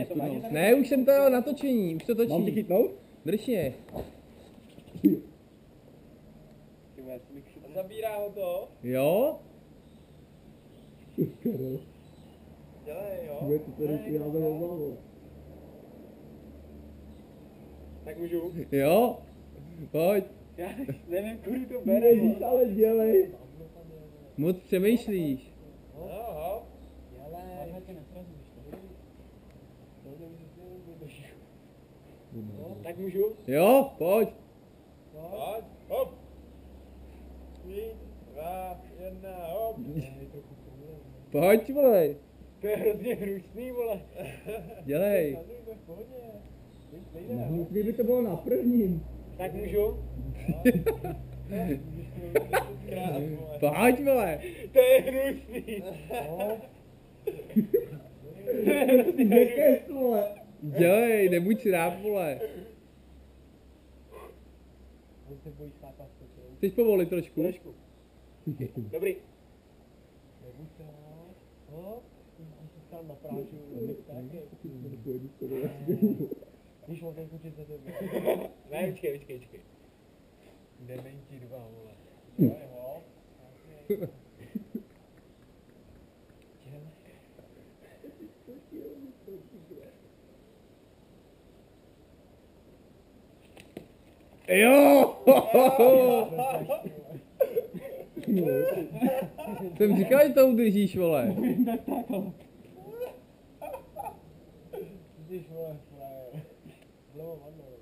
Klidně, to vadí. Ne, už jsem to natočení, už to točí. Mám tě chytnout? Drž mě. Zabírá ho to. Jo? Karel. Dělej, jo. Bude to tady si já zavolal. Tak můžu. Jo? Pojď. Já nevím, kudy to bere. Ježíš, ale dělej. Moc přemýšlíš. Aha. Tak můžu? Jo? Pojď. Pojď, hop. 3, 2, 1, hop. Pojď, vole. To je hrozně hrušný, vole. Dělej. Mohli by to bylo na prvním. Tak můžu? Pojď, vole. To je hrušný. Nekec, vole. Dělej, nebuď sráp, vole. Chceš povolit trošku? Trošku. Dobrý. Víš, on ten kučit za tebe. Ne, počkej. Dementi 2, vole. Jo. Jo! Jsem říkal, že to udržíš, vole. Vidíš, vole, vlevo, vlevo,